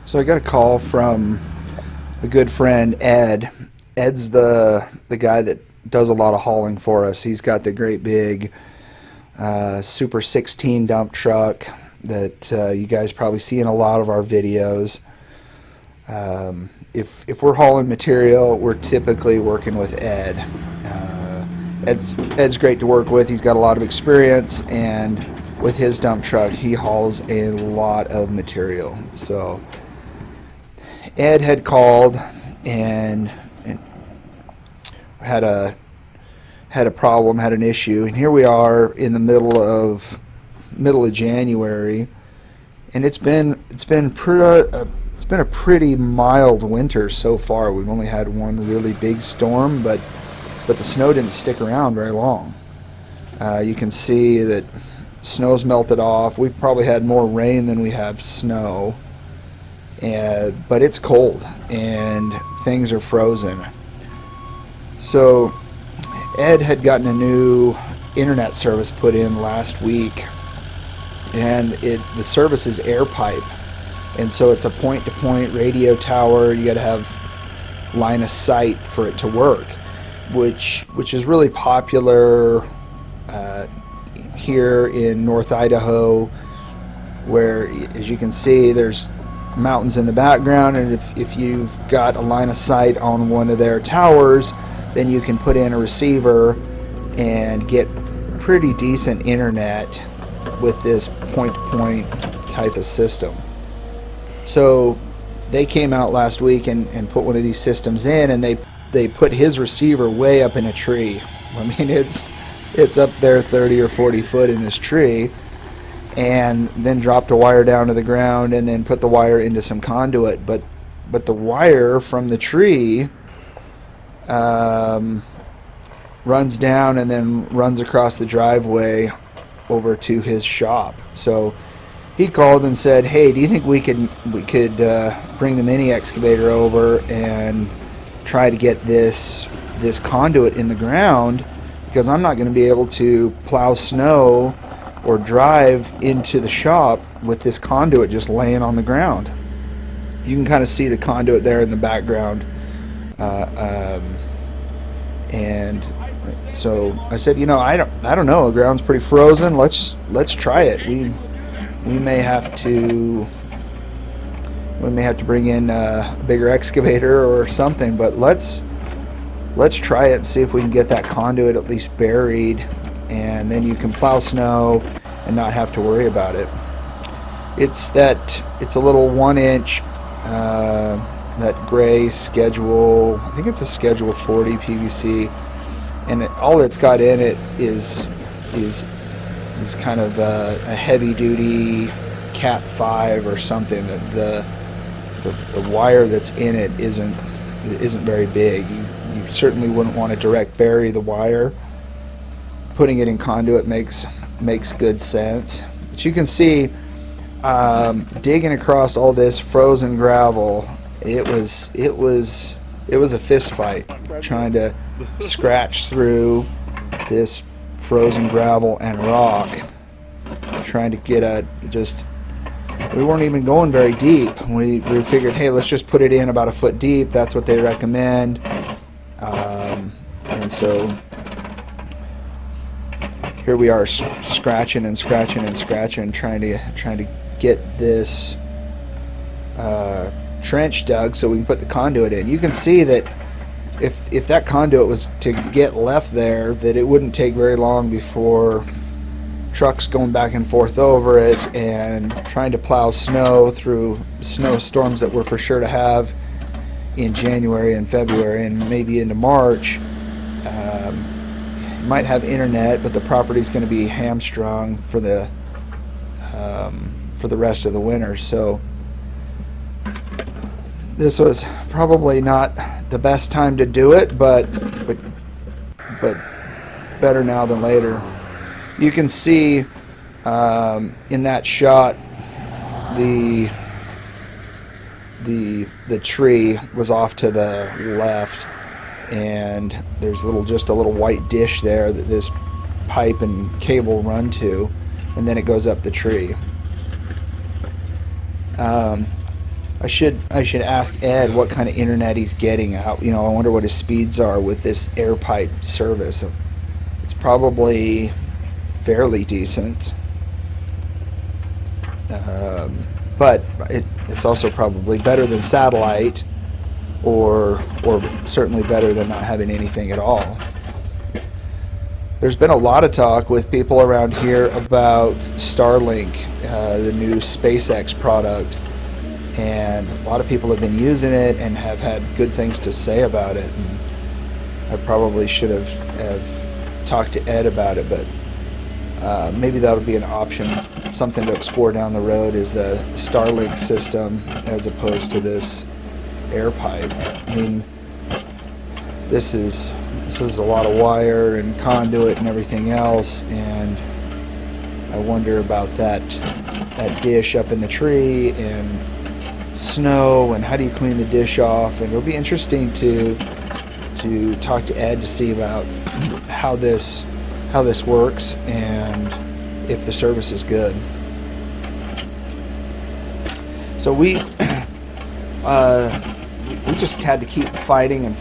So I got a call from a good friend, Ed. Ed's the guy that does a lot of hauling for us. He's got the great big Super 16 dump truck that you guys probably see in a lot of our videos. If we're hauling material, we're typically working with Ed. Ed's great to work with. He's got a lot of experience, and with his dump truck, he hauls a lot of material. So Ed had called and had a problem, had an issue, and here we are in the middle of January, and it's been a pretty mild winter so far. We've only had one really big storm, but the snow didn't stick around very long. You can see that snow's melted off. We've probably had more rain than we have snow, but it's cold and things are frozen. So Ed had gotten a new internet service put in last week, and the service is air pipe, and so it's a point-to-point radio tower. You got to have line of sight for it to work, which is really popular here in North Idaho, where, as you can see, there's mountains in the background, and if you've got a line of sight on one of their towers, then you can put in a receiver and get pretty decent internet with this point-to-point type of system. So they came out last week and put one of these systems in, and they put his receiver way up in a tree. I mean, it's up there 30 or 40 foot in this tree, and then dropped a wire down to the ground and then put the wire into some conduit. But the wire from the tree runs down and then runs across the driveway over to his shop. So he called and said, "Hey, do you think we could bring the mini excavator over and try to get this conduit in the ground, because I'm not going to be able to plow snow or drive into the shop with this conduit just laying on the ground." You can kind of see the conduit there in the background. And so I said, I don't know. The ground's pretty frozen. Let's try it. We may have to bring in a bigger excavator or something, but let's try it and see if we can get that conduit at least buried, and then you can plow snow and not have to worry about it. It's a little 1-inch that gray schedule. I think it's a schedule 40 PVC, and all it's got in it is kind of a heavy duty Cat 5 or something. That the wire that's in it isn't very big. You certainly wouldn't want to direct bury the wire. Putting it in conduit makes good sense. But you can see, digging across all this frozen gravel, it was a fist fight trying to scratch through this frozen gravel and rock, trying to get we weren't even going very deep. We figured, hey, let's just put it in about a foot deep. That's what they recommend. And so here we are, scratching and scratching and scratching, trying to get this trench dug so we can put the conduit in. You can see that if that conduit was to get left there, that it wouldn't take very long before trucks going back and forth over it and trying to plow snow through snowstorms that we're for sure to have in January and February and maybe into March. You might have internet, but the property's going to be hamstrung for the rest of the winter. So this was probably not the best time to do it, but better now than later. You can see in that shot the tree was off to the left, and there's just a little white dish there that this pipe and cable run to, and then it goes up the tree. I should ask Ed what kind of internet he's getting out. You know, I wonder what his speeds are with this air pipe service. It's probably fairly decent, but it's also probably better than satellite, or certainly better than not having anything at all. There's been a lot of talk with people around here about Starlink, the new SpaceX product, and a lot of people have been using it and have had good things to say about it. And I probably should have talked to Ed about it, but maybe that'll be an option, something to explore down the road, is the Starlink system as opposed to this air pipe. I mean, this is a lot of wire and conduit and everything else, and I wonder about that dish up in the tree and snow, and how do you clean the dish off. And it'll be interesting to talk to Ed to see about how this works and if the service is good. So we just had to keep fighting and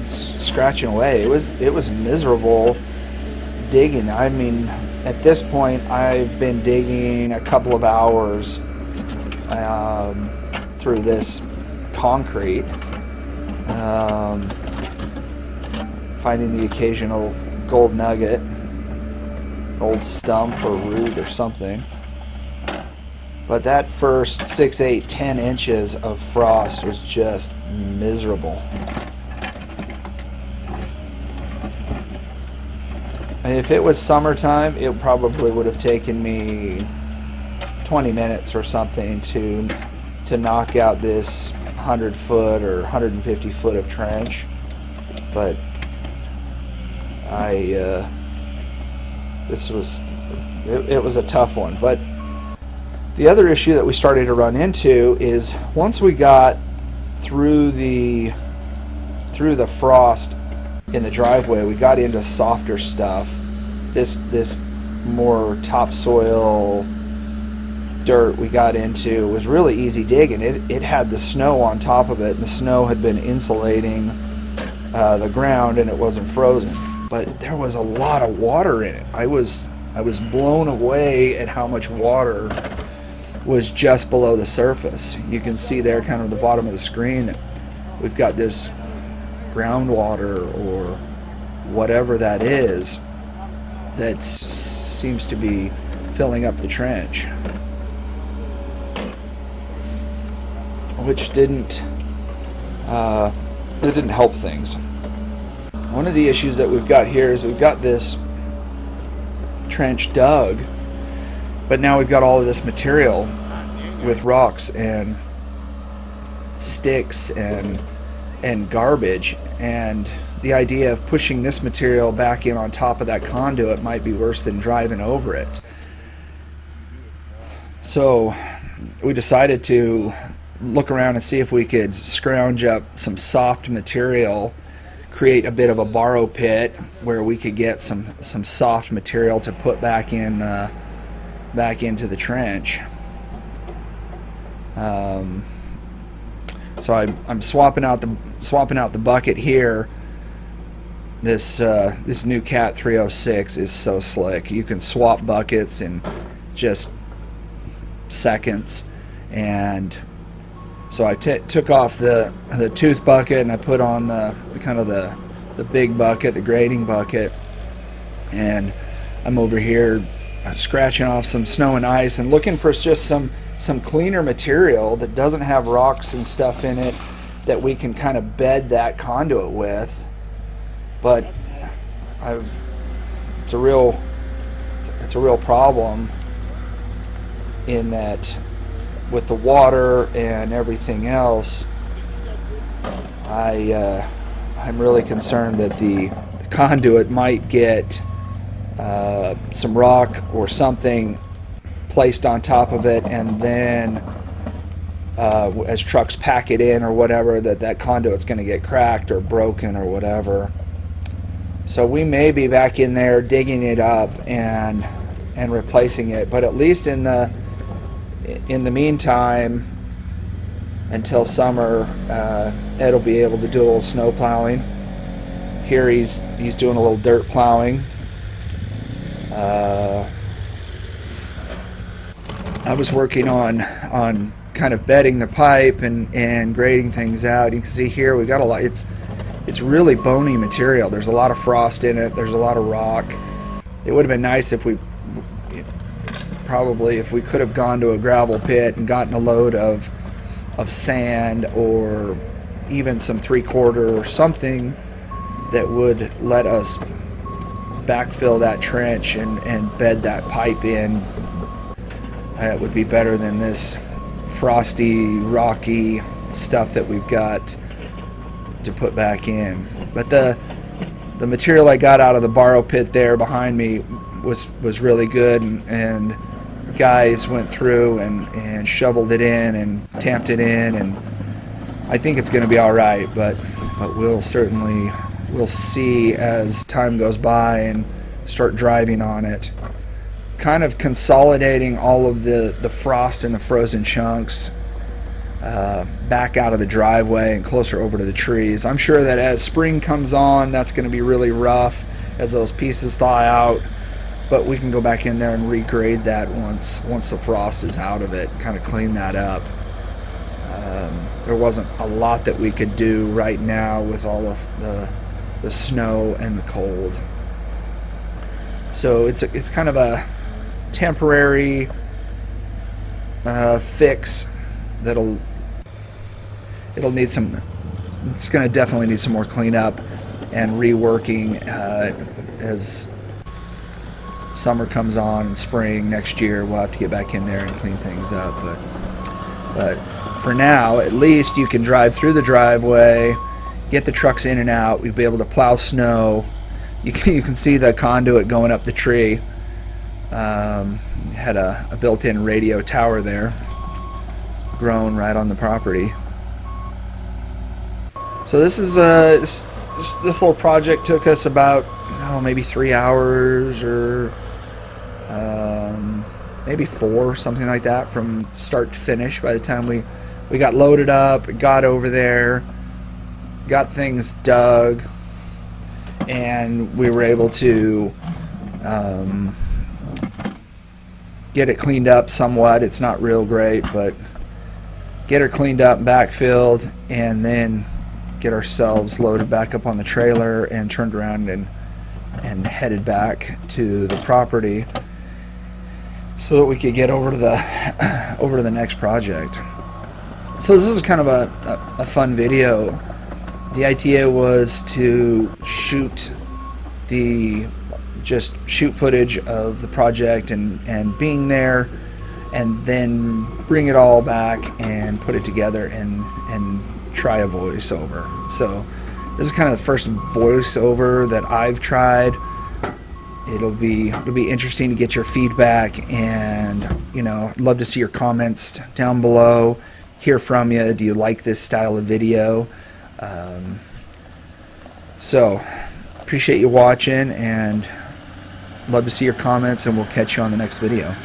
scratching away. It was miserable digging. I mean, at this point, I've been digging a couple of hours through this concrete, finding the occasional gold nugget, old stump or root or something. But that first 6, 8, 10 inches of frost was just miserable. If it was summertime, it probably would have taken me 20 minutes or something to knock out this 100-foot or 150-foot of trench. But it was a tough one. But the other issue that we started to run into is once we got through the frost in the driveway, we got into softer stuff. This more topsoil dirt we got into was really easy digging. It had the snow on top of it, and the snow had been insulating the ground, and it wasn't frozen. But there was a lot of water in it. I was blown away at how much water was just below the surface. You can see there, kind of the bottom of the screen, that we've got this groundwater or whatever that is that seems to be filling up the trench, which didn't help things. One of the issues that we've got here is we've got this trench dug, but now we've got all of this material with rocks and sticks and garbage, and the idea of pushing this material back in on top of that conduit might be worse than driving over it. So we decided to look around and see if we could scrounge up some soft material, create a bit of a borrow pit where we could get some soft material to put back into the trench. So I'm swapping out the bucket here. This new Cat 306 is so slick. You can swap buckets in just seconds, and so I took off the tooth bucket and I put on the big bucket, the grading bucket, and I'm over here scratching off some snow and ice and looking for just some cleaner material that doesn't have rocks and stuff in it that we can kind of bed that conduit with. But it's a real problem in that with the water and everything else. I'm really concerned that the conduit might get some rock or something placed on top of it, and then as trucks pack it in or whatever, that conduit's going to get cracked or broken or whatever. So we may be back in there digging it up and replacing it, but at least in the meantime, until summer. Ed will be able to do a little snow plowing. Here he's doing a little dirt plowing. I was working on kind of bedding the pipe and grading things out. You can see here we got a lot. It's really bony material. There's a lot of frost in it. There's a lot of rock. It would have been nice if we could have gone to a gravel pit and gotten a load of sand, or even some 3/4 or something that would let us backfill that trench and bed that pipe in. It would be better than this frosty, rocky stuff that we've got to put back in. But the material I got out of the borrow pit there behind me was really good, and the guys went through and shoveled it in and tamped it in, and I think it's going to be all right. But we'll see as time goes by and start driving on it. Kind of consolidating all of the frost and the frozen chunks back out of the driveway and closer over to the trees. I'm sure that as spring comes on, that's going to be really rough as those pieces thaw out, but we can go back in there and regrade that once the frost is out of it, kind of clean that up. There wasn't a lot that we could do right now with all of the snow and the cold. So it's kind of a temporary fix it'll need some. It's going to definitely need some more cleanup and reworking as summer comes on and spring next year. We'll have to get back in there and clean things up, but for now, at least you can drive through the driveway, get the trucks in and out. We'll be able to plow snow. You can see the conduit going up the tree. Had a built-in radio tower there, grown right on the property. So this is this little project took us about maybe 3 hours or maybe 4, something like that, from start to finish. By the time we got loaded up, got over there, got things dug, and we were able to get it cleaned up somewhat. It's not real great, but get her cleaned up and backfilled, and then get ourselves loaded back up on the trailer and turned around and headed back to the property so that we could get over to the next project. So this is kind of a fun video. The idea was to shoot footage of the project and being there, and then bring it all back and put it together and try a voiceover. So this is kind of the first voiceover that I've tried. It'll be interesting to get your feedback, and I'd love to see your comments down below, hear from you. Do you like this style of video? So appreciate you watching, and love to see your comments, and we'll catch you on the next video.